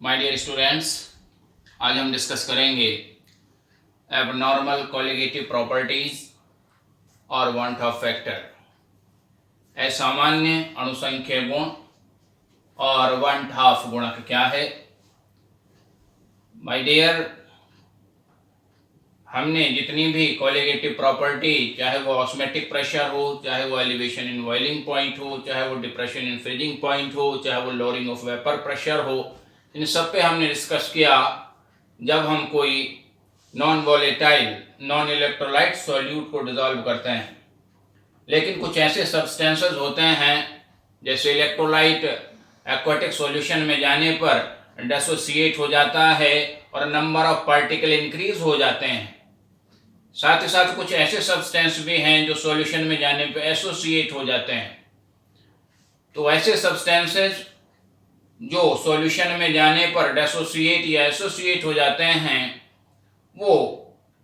My dear students, आज हम discuss करेंगे एबनॉर्मल कोलिगेटिव प्रॉपर्टीज और वन ऑफ फैक्टर, असामान्य अणुसंख्यक गुण और वन हाफ गुणक क्या है। माय डियर, हमने जितनी भी कोलिगेटिव प्रॉपर्टी, चाहे वो ऑस्मेटिक प्रेशर हो, चाहे वो एलिवेशन इन बॉइलिंग पॉइंट हो, चाहे वो डिप्रेशन इन फ्रीजिंग पॉइंट हो, चाहे वो लोअरिंग ऑफ वेपर प्रेशर हो, इन सब पे हमने डिस्कस किया जब हम कोई non volatile non electrolyte solute को डिसॉल्व करते हैं। लेकिन कुछ ऐसे सब्सटेंसेस होते हैं जैसे इलेक्ट्रोलाइट एक्वाटिक सॉल्यूशन में जाने पर डिसोसिएट हो जाता है और नंबर ऑफ पार्टिकल इंक्रीज हो जाते हैं। साथ ही साथ कुछ ऐसे सब्सटेंस भी हैं जो सॉल्यूशन में जाने पर एसोसिएट हो जाते हैं। तो ऐसे सब्सटेंसेस जो सॉल्यूशन में जाने पर डिसोसिएट या एसोसिएट हो जाते हैं वो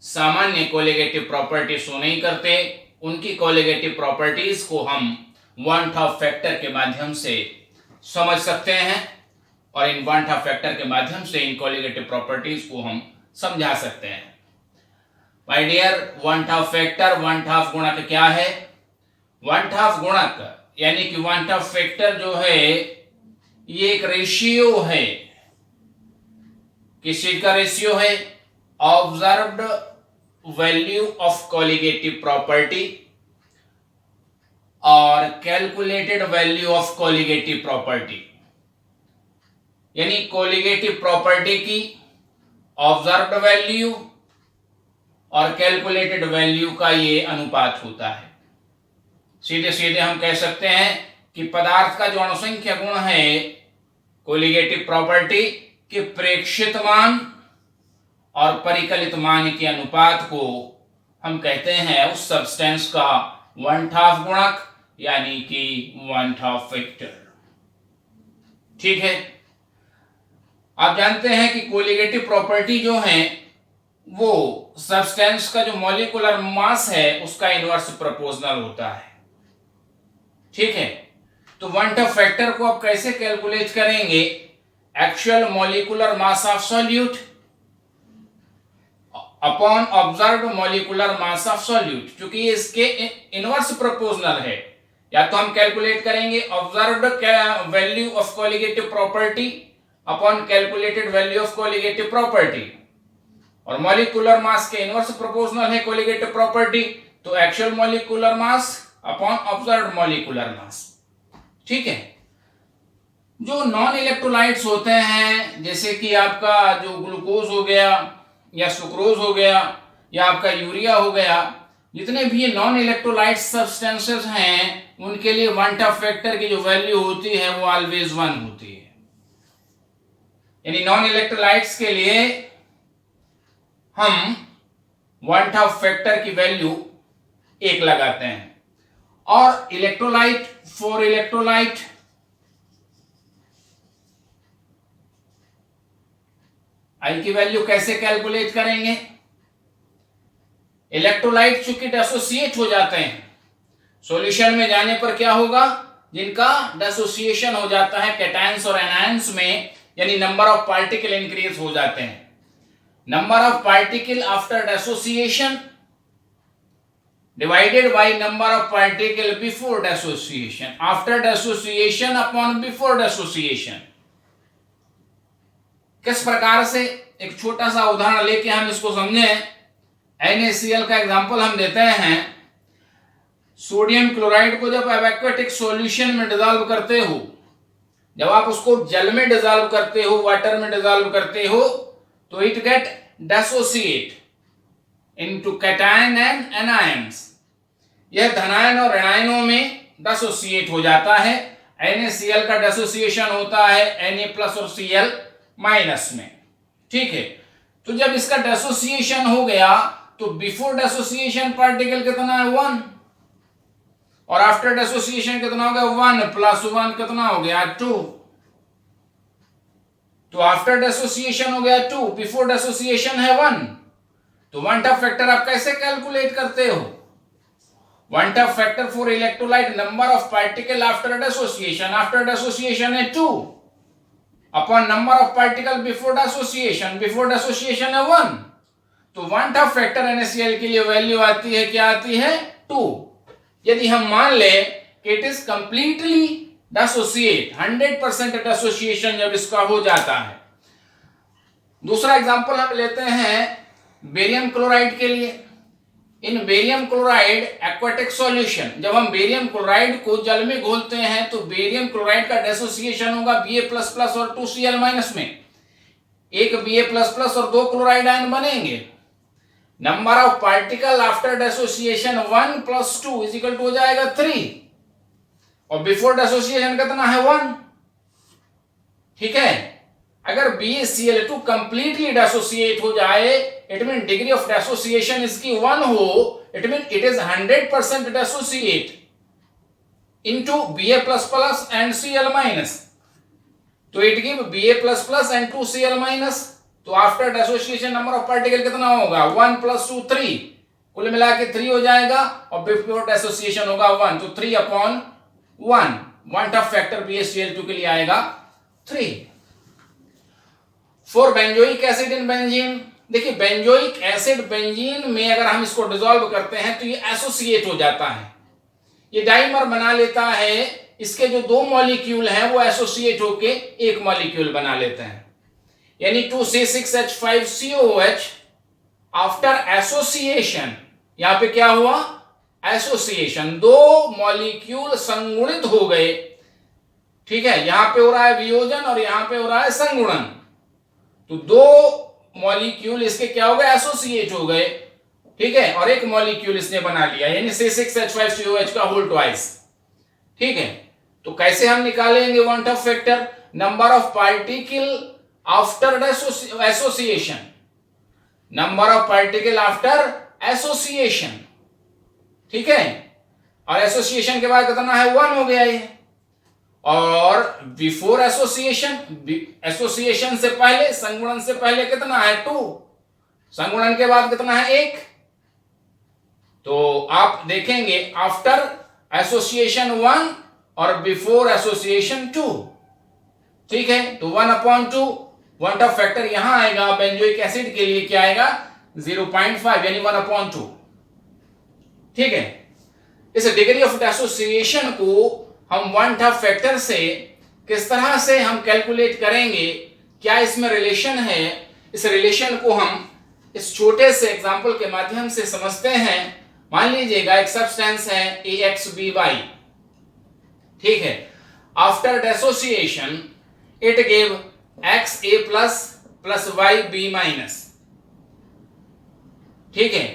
सामान्य कोलिगेटिव प्रॉपर्टी शो नहीं करते। उनकी कोलिगेटिव प्रॉपर्टीज को हम वन हाफ फैक्टर के माध्यम से समझ सकते हैं और इन वन हाफ फैक्टर के माध्यम से इन कोलिगेटिव प्रॉपर्टीज को हम समझा सकते हैं। My dear, one half factor, one half गुणक क्या है? वन हाफ गुणक यानी कि वन हाफ फैक्टर जो है ये एक रेशियो है। किस चीज का रेशियो है? Observed value of colligative property और calculated value of colligative property, यानी कोलिगेटिव प्रॉपर्टी की ऑब्जर्व्ड वैल्यू और कैलकुलेटेड वैल्यू का ये अनुपात होता है। सीधे सीधे हम कह सकते हैं कि पदार्थ का जो अणुसंख्या गुण है कोलिगेटिव प्रॉपर्टी के प्रेक्षित मान और परिकलित मान के अनुपात को हम कहते हैं उस सब्सटेंस का वन हाफ गुणक यानी कि वन हाफ फैक्टर। ठीक है, आप जानते हैं कि कोलिगेटिव प्रॉपर्टी जो है वो सब्सटेंस का जो मॉलिक्यूलर मास है उसका इनवर्स प्रोपोर्शनल होता है। ठीक है, तो वन हाफ फैक्टर को आप कैसे कैलकुलेट करेंगे? Actual molecular mass of solute upon observed molecular mass of solute, क्योंकि ये इसके इनवर्स प्रोपोर्शनल है। या तो हम कैलकुलेट करेंगे observed value of colligative property upon calculated value of colligative property, और मॉलिक्यूलर मास के इनवर्स प्रोपोर्शनल है कोलिगेटिव प्रॉपर्टी, तो actual molecular mass upon observed molecular mass. ठीक है, जो नॉन इलेक्ट्रोलाइट्स होते हैं जैसे कि आपका जो ग्लूकोज हो गया या सुक्रोज हो गया या आपका यूरिया हो गया, जितने भी ये नॉन इलेक्ट्रोलाइट सब्सटेंसेस हैं उनके लिए वन हाफ फैक्टर की जो वैल्यू होती है वो ऑलवेज 1 होती है। यानी नॉन इलेक्ट्रोलाइट्स के लिए हम वन हाफ फैक्टर की वैल्यू 1 लगाते हैं, और इलेक्ट्रोलाइट फॉर इलेक्ट्रोलाइट आई की वैल्यू कैसे कैलकुलेट करेंगे? इलेक्ट्रोलाइट चूंकि डिसोसिएट हो जाते हैं, सॉल्यूशन में जाने पर क्या होगा? जिनका डिसोसिएशन हो जाता है कैटायंस और एनायंस में, यानी नंबर ऑफ पार्टिकल इंक्रीज हो जाते हैं। Number of particle after dissociation divided by number of particle before dissociation, after dissociation upon before dissociation। किस प्रकार से? एक छोटा सा उदाहरण लेके हम इसको समझें। NaCl का एग्जांपल हम देते हैं। सोडियम क्लोराइड को जब आप एक्वाटिक सॉल्यूशन में डिसॉल्व करते हो, जब आप उसको जल में डिसॉल्व करते हो, वाटर में डिसॉल्व करते हो, तो it get dissociate into cation and anions। यह धनायन और ऋणायनों में डिसोसिएट हो जाता है। NaCl का डिसोसिएशन होता है Na+ और Cl- में। ठीक है, तो जब इसका डिसोसिएशन हो गया तो बिफोर डिसोसिएशन पार्टिकल कितना है? 1, और आफ्टर डिसोसिएशन कितना हो गया? 1 + 1 कितना हो गया? 2। तो आफ्टर डिसोसिएशन हो गया 2, बिफोर डिसोसिएशन है 1। तो वन हाफ फैक्टर आप कैसे कैलकुलेट करते हो? One half factor for electrolyte number of particle after dissociation, after dissociation है 2, upon number of particle before dissociation, before dissociation है 1, तो वन टफ फैक्टर NaCl के लिए वैल्यू आती है, क्या आती है 2। यदि हम मान ले कि it is completely dissociate, 100% dissociation जब इसका हो जाता है। दूसरा एग्जांपल हम लेते हैं बेरियम क्लोराइड के लिए। इन बेरियम क्लोराइड एक्वाटिक सॉल्यूशन, जब हम बेरियम क्लोराइड को जल में घोलते हैं तो बेरियम क्लोराइड का डिसोसिएशन होगा Ba++ और 2Cl- में, एक Ba++ और 2 क्लोराइड आयन बनेंगे। Number of particle after dissociation 1 + 2 = हो जाएगा 3, और बिफोर डिसोसिएशन कितना है 1। ठीक है, अगर BaCl2 कंप्लीटली डिसोसिएट हो जाए, it mean degree of dissociation इसकी 1 हो, it mean it is 100% dissociate into Ba++ and Cl-, तो it give Ba++ and 2Cl-, तो after dissociation number of particle कितना होगा 1 + 2 3, कुल मिला के 3 हो जाएगा, और बिफोर डिसोसिएशन होगा 1, तो 3/1, वन टफ फैक्टर BaCl2 के लिए आएगा 3। For benzoic acid in benzene, देखिए बेंजोइक एसिड बेंजीन में अगर हम इसको डिसॉल्व करते हैं तो ये एसोसिएट हो जाता है, ये डाइमर बना लेता है, इसके जो 2 मॉलिक्यूल हैं वो एसोसिएट होके एक मॉलिक्यूल बना लेते हैं, यानी 2C6H5COOH आफ्टर एसोसिएशन, यहां पे क्या हुआ एसोसिएशन, 2 मॉलिक्यूल संगुणित हो गए। ठीक है, यहां पे हो रहा है वियोजन और यहां पे हो रहा है संगुणन, तो 2 मॉलिक्यूल इसके क्या हो गए एसोसिएट हो गए। ठीक है, और एक मॉलिक्यूल इसने बना लिया, यानी C6H5COH का होल ट्वाइस। ठीक है, तो कैसे हम निकालेंगे one tough factor, number of particle after association, number of particle after association. ठीक है, और एसोसिएशन के बाद कितना है 1 हो गया ये, और बिफोर एसोसिएशन, एसोसिएशन से पहले, संगुणन से पहले कितना है 2, संगुणन के बाद कितना है 1, तो आप देखेंगे आफ्टर एसोसिएशन 1 और बिफोर एसोसिएशन 2। ठीक है, तो 1/2 वन टफ फैक्टर यहां आएगा, बेंजोइक एसिड के लिए क्या आएगा 0.5, यानी 1/2। ठीक है, इस डिग्री ऑफ एसोसिएशन को हम वन टफ फैक्टर से किस तरह से हम कैलकुलेट करेंगे, क्या इसमें रिलेशन है, इस रिलेशन को हम इस छोटे से एग्जांपल के माध्यम से समझते हैं। मान लीजिएगा एक सब्सटेंस है AXBY। ठीक है, after dissociation it give Xa+ + YB-। ठीक है,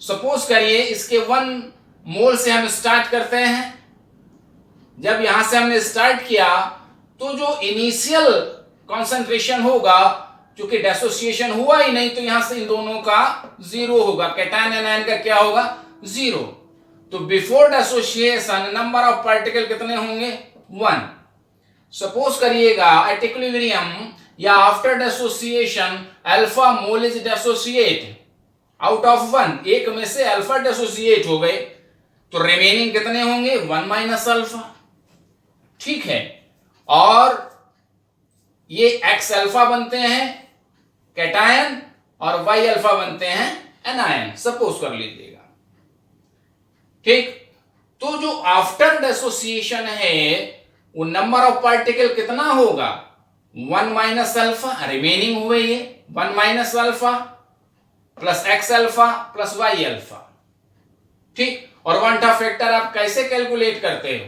सपोज करिए इसके 1 मोल से हम स्टार्ट करते हैं। जब यहां से हमने स्टार्ट किया तो जो इनिशियल कॉन्सेंट्रेशन होगा, क्योंकि डिसोसिएशन हुआ ही नहीं, तो यहां से इन दोनों का 0 होगा, कैटायन एनायन का क्या होगा 0। तो before dissociation number of particle कितने होंगे 1। सपोज करिएगा एट इक्विलिब्रियम या after dissociation alpha mole is dissociate out of 1, एक में से अल्फा डिसोसिएट हो गए, तो रिमेनिंग कितने होंगे 1 - अल्फा। ठीक है, और ये X-अल्फा बनते हैं कैटायन और Y-अल्फा बनते हैं एनायन, सपोज कर लीजिएगा। ठीक, तो जो आफ्टर डिसोसिएशन है वो नंबर ऑफ पार्टिकल कितना होगा 1 - अल्फा, रिमेनिंग हुए ये 1 - alpha plus x alpha plus y alpha. ठीक, और वन टफ फैक्टर आप कैसे कैलकुलेट करते हो,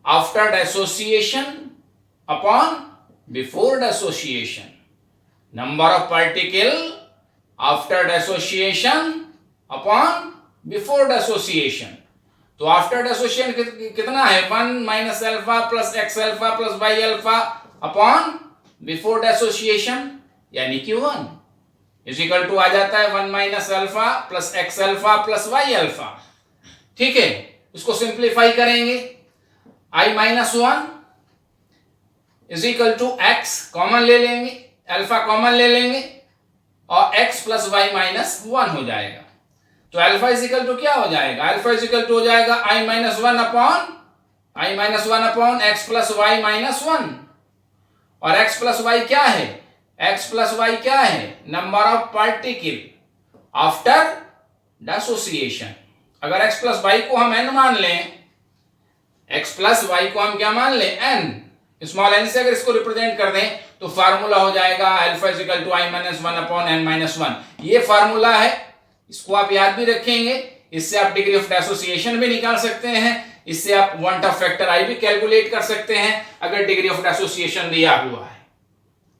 after dissociation upon before dissociation, number of particle after dissociation upon before dissociation. तो आफ्टर डिसोसिएशन कितना है 1 - alpha plus x alpha plus y alpha upon before dissociation, यानी कि 1 = आ जाता है 1 - alpha plus x alpha plus y alpha. ठीक है, इसको सिंप्लीफाई करेंगे, I-1 = X कॉमन ले लेंगे, अल्फा कॉमन ले लेंगे, और X + Y-1 हो जाएगा। तो अल्फा = क्या हो जाएगा, अल्फा = हो जाएगा I-1 अपॉन X + Y-1, और x प्लस वाई क्या है? x प्लस वाई क्या है? Number of particle after dissociation. अगर x प्लस वाई को हम n मान लें, x प्लस वाई को हम क्या मान लें? n, स्मॉल n से अगर इसको रिप्रेजेंट कर दें तो फार्मूला हो जाएगा alpha is equal to i minus 1 upon n minus 1। ये फार्मूला है, इसको आप याद भी रखेंगे। इससे आप डिग्री ऑफ डिसोसिएशन भी निकाल सकते हैं, इससे आप वन ऑफ फैक्टर i भी कैलकुलेट कर सकते हैं अगर डिग्री ऑफ डिसोसिएशन दिया हुआ है।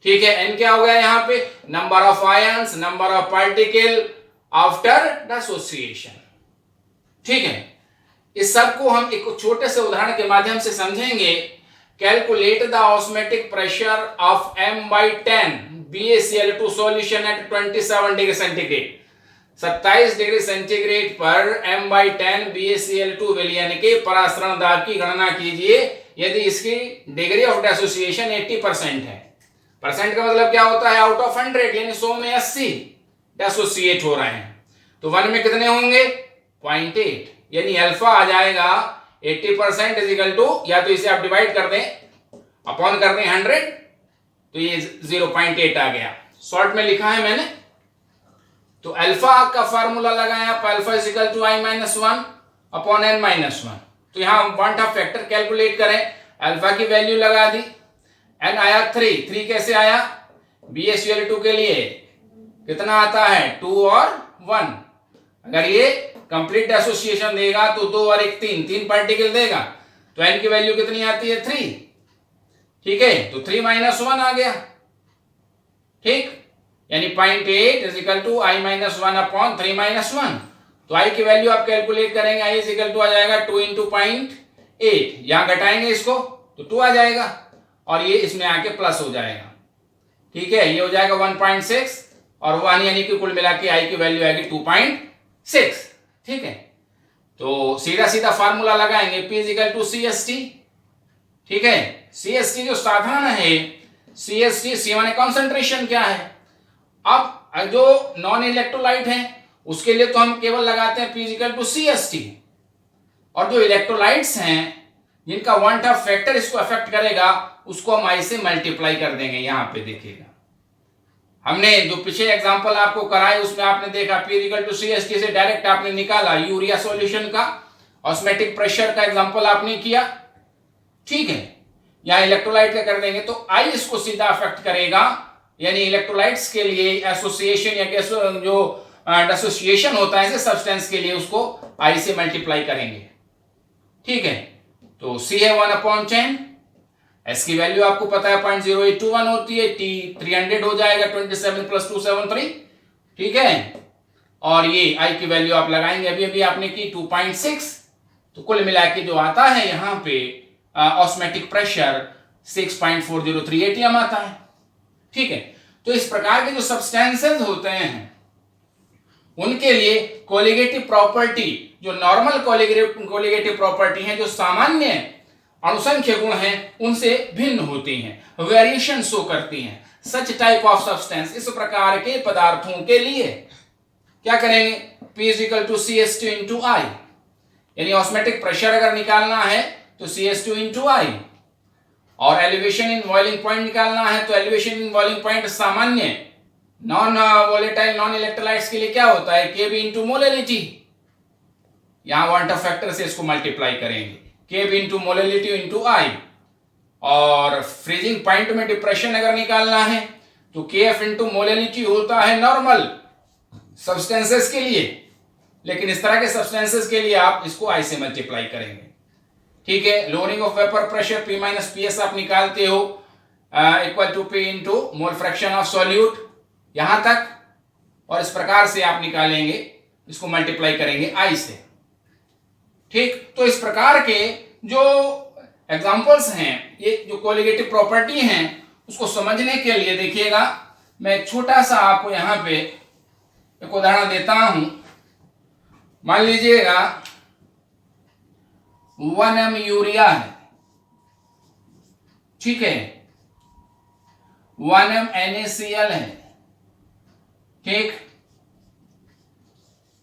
ठीक है, n क्या हो गया यहाँ पे? Number of ions, number of particle after dissociation. ठीक है, इस सब को हम एक छोटे से उदाहरण के माध्यम से समझेंगे। Calculate the osmotic pressure of m/10 BaCl2 solution at 27 degree centigrade. 27 degree centigrade पर m/10 BaCl2 विलयन के परासरण दाब की गणना कीजिए यदि इसकी डिग्री ऑफ डिसोसिएशन 80% है। परसेंट का मतलब क्या होता है? आउट ऑफ 100, यानी 100 में 80 डिसोसिएट हो रहे हैं। तो 1 में कितने होंगे? 0.8, यानी अल्फा आ जाएगा 80% इज इक्वल टू, या तो इसे आप डिवाइड कर दें अपॉन कर दें 100, तो ये 0.8 आ गया। शॉर्ट में लिखा है मैंने। तो अल्फा का फार्मूला लगाया आप, alpha is equal to i minus 1 upon n minus 1। तो यहां पॉइंट ऑफ फैक्टर कैलकुलेट करें, अल्फा की वैल्यू लगा दी, n आया 3 कैसे आया? BaCl2 के लिए कितना आता है? 2 और 1। अगर ये कंप्लीट एसोसिएशन देगा तो 2 और 1 3 पार्टिकल देगा, तो n की वैल्यू कितनी आती है? 3। ठीक है, तो 3 माइनस 1 आ गया। ठीक, यानी 0.8 is equal to i minus 1 upon 3 minus 1। तो i की वैल्यू आप कैलकुलेट करेंगे, i इज इक्वल टू आ जाएगा 2 इंटू 0.8, यहां घटाएंगे इसको तो 2 आ जाएगा और ये इसमें आके प्लस हो जाएगा। ठीक है, ये हो जाएगा 1.6 और 1, यानी कि कुल मिला के i की वैल्यू आएगी 2.6। ठीक है, तो सीधा सीधा फार्मूला लगाएंगे, P is equal to CST। ठीक है, CST जो साधारण है, CST C माने कॉन्सेंट्रेशन क्या है। अब जो नॉन इलेक्ट्रोलाइट है उसके लिए तो हम केवल लगाते हैं P is equal to CST, और जो इलेक्ट्रोलाइट्स हैं जिनका वन ऑफ फैक्टर इसको अफेक्ट करेगा उसको हम I से मल्टीप्लाई कर देंगे। यहां पे देखिएगा, हमने जो पिछले एग्जांपल आपको कराए उसमें आपने देखा P इक्वल टू CST से डायरेक्ट आपने निकाला यूरिया सॉल्यूशन का ऑस्मेटिक प्रेशर का एग्जांपल आपने किया। ठीक है, यहां इलेक्ट्रोलाइट का कर देंगे तो I इसको सीधा अफेक्ट करेगा, यानी इलेक्ट्रोलाइट्स के लिए एसोसिएशन या जो डिसोसिएशन होता है सब्सटेंस के लिए उसको I से मल्टीप्लाई करेंगे। ठीक है, तो C है 1/10, S की वैल्यू आपको पता है 0.0821 होती है, T 300 हो जाएगा, 27 प्लस 273। ठीक है, और ये I की वैल्यू आप लगाएंगे, अभी अभी आपने की 2.6, तो कुल मिला के जो आता है यहां पे ऑस्मेटिक प्रेशर 6.4038 atm आता है। ठीक है, तो इस प्रकार के जो सब्सटेंसेस होते हैं उनके लिए कोलिगेटिव प्रॉपर्टी, जो नॉर्मल कोलिगेटिव प्रॉपर्टी है, जो सामान्य अणुसंख्य गुण हैं, उनसे भिन्न होती हैं, वेरिएशन शो करती हैं। सच टाइप ऑफ सब्सटेंस, इस प्रकार के पदार्थों के लिए क्या करेंगे? P is equal to CH2 into I, यानी ऑस्मेटिक प्रेशर अगर निकालना है तो CH2 इंटू I, और एलिवेशन इन बॉइलिंग पॉइंट निकालना है तो एलिवेशन इन बॉइलिंग पॉइंट सामान्य नॉन वोलेटाइल नॉन इलेक्ट्रोलाइट्स के लिए क्या होता है? Kb into molality. यहां वन ऑफ फैक्टर से इसको मल्टीप्लाई करेंगे, Kb into molality into I, और फ्रीजिंग पॉइंट में डिप्रेशन अगर निकालना है तो Kf इंटू मोलेलिटी होता है नॉर्मल सब्सटेंसेस के लिए, लेकिन इस तरह के सब्सटेंसेस के लिए आप इसको I से मल्टीप्लाई करेंगे। ठीक है, lowering of vapour pressure P minus PS आप निकालते हो equal to P into mole fraction of solute, यहां तक, और इस प्रकार से आप निकालेंगे, इसको मल्टीप्लाई करेंगे I से। ठीक, तो इस प्रकार के जो एग्जांपल्स हैं, ये जो कोलिगेटिव प्रॉपर्टी हैं, उसको समझने के लिए देखिएगा, मैं एक छोटा सा आपको यहां पे एक उदाहरण देता हूं। मान लीजिएगा 1m यूरिया है, ठीक है, 1m NaCl है, ठीक,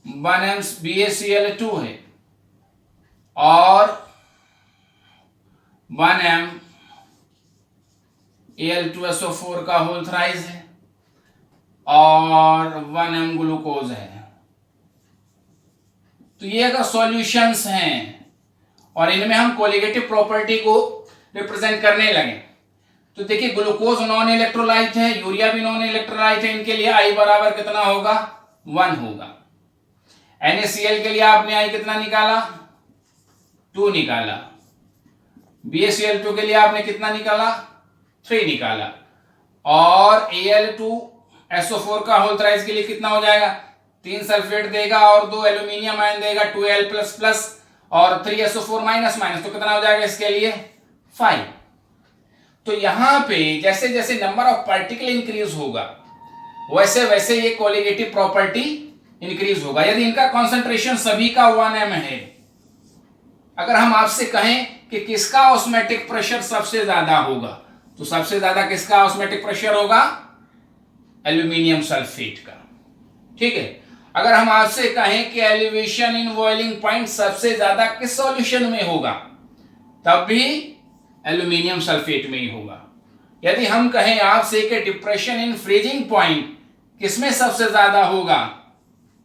1m BaCl2 है और 1m Al2SO4 का होल थ्राइस है और 1m ग्लूकोज है। तो ये अगर सॉल्यूशंस हैं और इनमें हम कोलिगेटिव प्रॉपर्टी को रिप्रेजेंट करने लगे तो देखिए ग्लूकोज नॉन इलेक्ट्रोलाइट है, यूरिया भी नॉन इलेक्ट्रोलाइट है, इनके लिए I बराबर कितना होगा 1 होगा। NaCl के लिए आपने I कितना निकाला 2 निकाला, BaCl2 के लिए आपने कितना निकाला 3 निकाला और Al2SO4 का होल थ्राइस के लिए कितना हो जाएगा 3 सल्फेट देगा और 2 एल्यूमिनियम आयन देगा 2Al++ और 3SO4 माइनस माइनस तो कितना हो जाएगा इसके लिए 5। तो यहां पे जैसे जैसे नंबर ऑफ पार्टिकल इंक्रीज होगा वैसे वैसे ये कोलिगेटिव प्रॉपर्टी इंक्रीज होगा। यदि इनका कॉन्सेंट्रेशन सभी का 1m है, अगर हम आपसे कहें कि किसका ऑस्मोटिक प्रेशर सबसे ज्यादा होगा तो सबसे ज्यादा किसका ऑस्मोटिक प्रेशर होगा एल्यूमिनियम सल्फेट का। ठीक है, अगर हम आपसे कहें कि एलिवेशन इन बॉइलिंग पॉइंट सबसे ज्यादा किस सॉल्यूशन में होगा तब भी एल्यूमिनियम सल्फेट में ही होगा। यदि हम कहें आपसे कि डिप्रेशन इन फ्रीजिंग पॉइंट किसमें सबसे ज्यादा होगा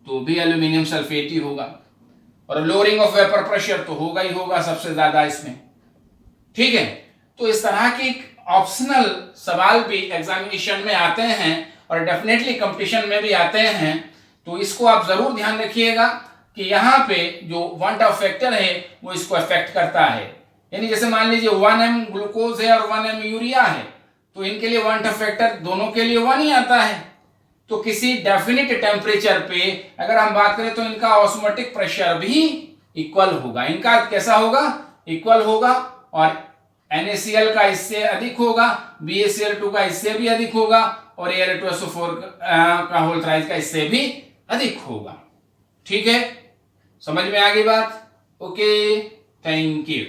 तो भी एल्यूमिनियम सल्फेट ही होगा और लोअरिंग ऑफ वेपर प्रेशर तो होगा ही होगा सबसे ज्यादा इसमें। ठीक है, तो इस तरह के ऑप्शनल सवाल भी एग्जामिनेशन में आते हैं और डेफिनेटली कंपटीशन में भी आते हैं, तो इसको आप जरूर ध्यान रखिएगा कि यहाँ पे जो वन ऑफ फैक्टर है वो इसको अफेक्ट करता है। यानी जैसे मान लीजिए 1m ग्लूकोज है और 1m यूरिया है तो इनके लिए वन ऑफ फैक्टर दोनों के लिए 1 ही आता है। तो किसी डेफिनेट टेम्परेचर पे अगर हम बात करें तो इनका ऑस्मोटिक प्रेशर भी इक्वल होगा। इनका कैसा होगा इक्वल होगा और NaCl का इससे अधिक होगा, BaCl2 का इससे भी अधिक होगा और Al2SO4 का होल थ्राइस का इससे भी अधिक होगा। ठीक है, समझ में आ गई बात? Okay, thank you.